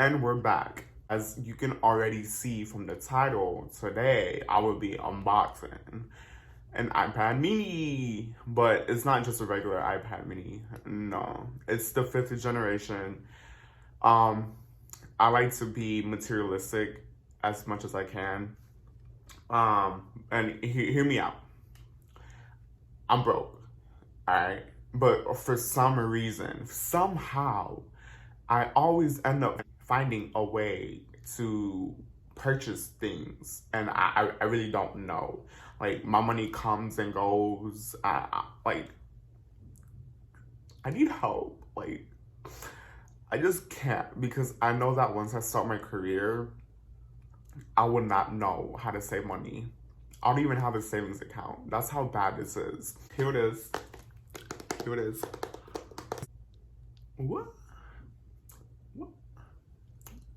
And we're back. As you can already see from the title, today I will be unboxing an iPad mini. But it's not just a regular iPad mini. No, it's the 5th generation. I like to be materialistic as much as I can. And hear me out. I'm broke, alright? But for some reason, somehow, I always end up finding a way to purchase things, and I really don't know. Like, my money comes and goes. I need help. Like, I just can't, because I know that once I start my career, I would not know how to save money. I don't even have a savings account. That's how bad this is. Here it is. Here it is. What? What?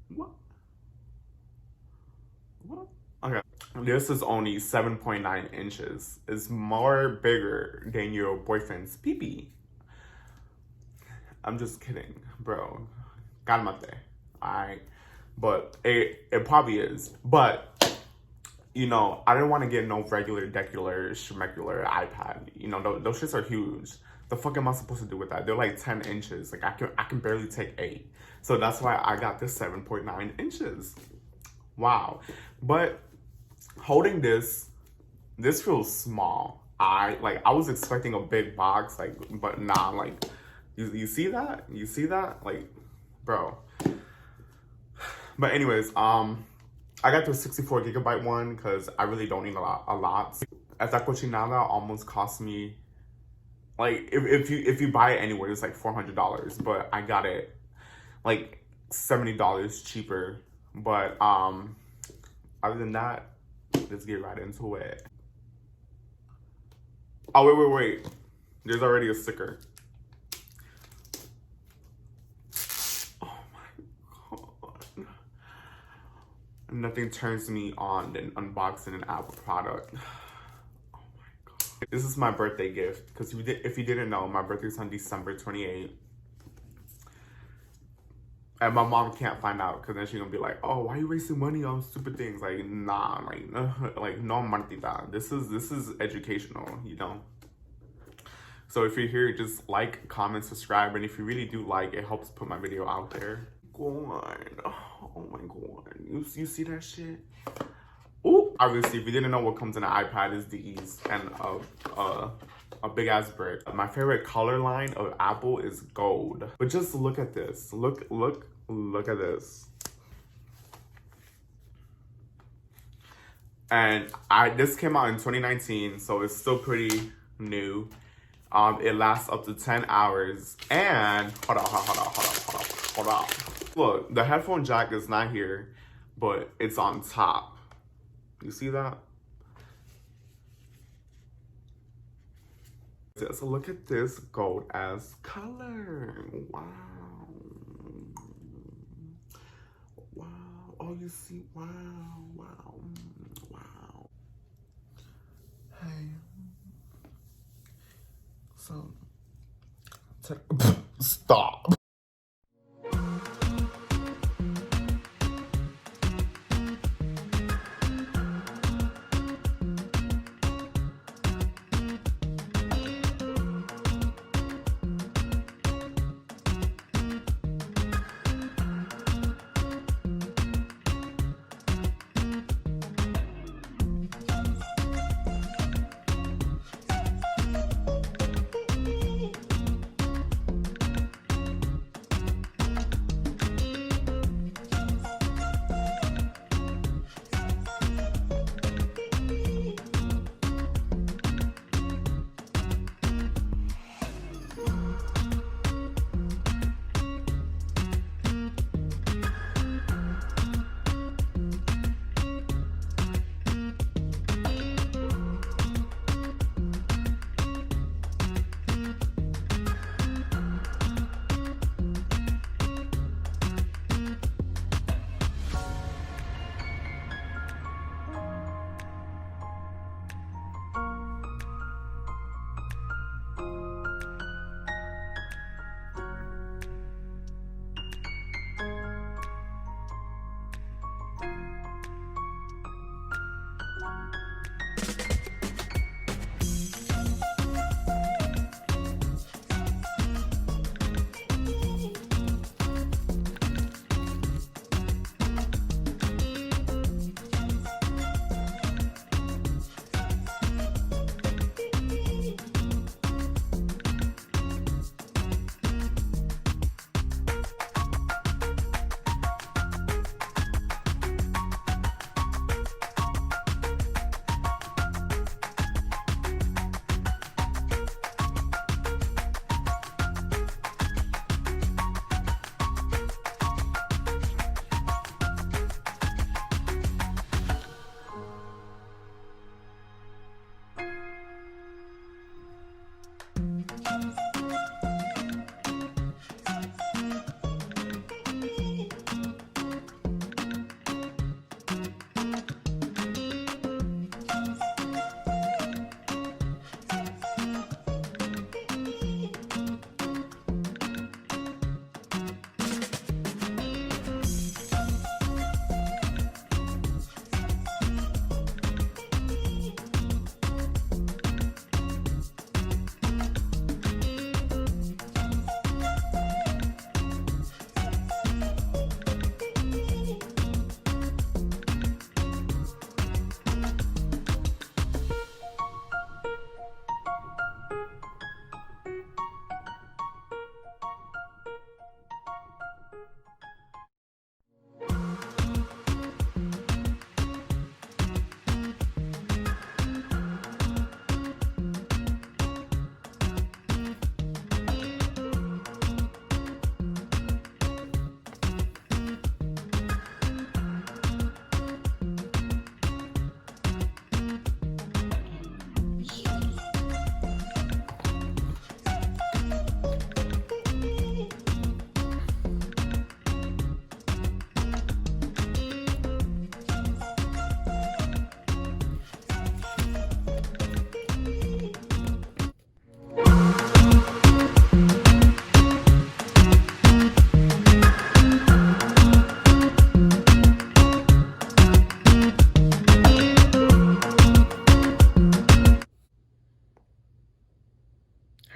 What? What? Okay. This is only 7.9 inches. It's more bigger than your boyfriend's pee-pee. I'm just kidding, bro. Calmate. Alright. But it probably is. But you know, I didn't want to get no regular, decular, schmecular iPad. You know, those shits are huge. The fuck am I supposed to do with that? They're like 10 inches. Like, I can barely take 8. So that's why I got this 7.9 inches. Wow. But holding this feels small. I was expecting a big box, like, but nah, like, you see that? You see that? Like, bro. But anyways, I got the 64 gigabyte one because I really don't need a lot. Esta cochinada almost cost me, like, if you buy it anywhere, it's like $400, but I got it like $70 cheaper. But other than that, let's get right into it. Oh, wait. There's already a sticker. Nothing turns me on than unboxing an Apple product. Oh my god. This is my birthday gift, because if you didn't know, my birthday's on December 28th. And my mom can't find out, because then she's gonna be like, oh, why are you wasting money on stupid things? Like, nah, like no martita. This is educational, you know? So if you're here, just like, comment, subscribe, and if you really do like, it helps put my video out there. God. Oh my god. You see that shit? Ooh. Obviously, if you didn't know what comes in an iPad, is these and a big ass brick. My favorite color line of Apple is gold. But just look at this. Look at this. And this came out in 2019, so it's still pretty new. It lasts up to 10 hours. And hold on. Look, the headphone jack is not here, but it's on top. You see that? So look at this gold ass color. Wow. Oh, you see? Wow. Hey. So, stop.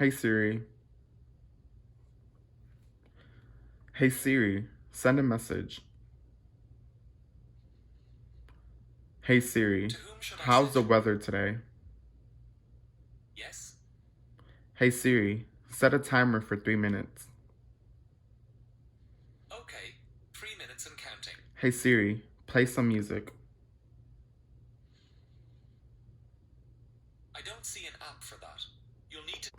Hey Siri. Hey Siri, send a message. Hey Siri, how's the weather today? Yes. Hey Siri, set a timer for 3 minutes. Okay, 3 minutes and counting. Hey Siri, play some music. I don't see an app for that. You'll need to...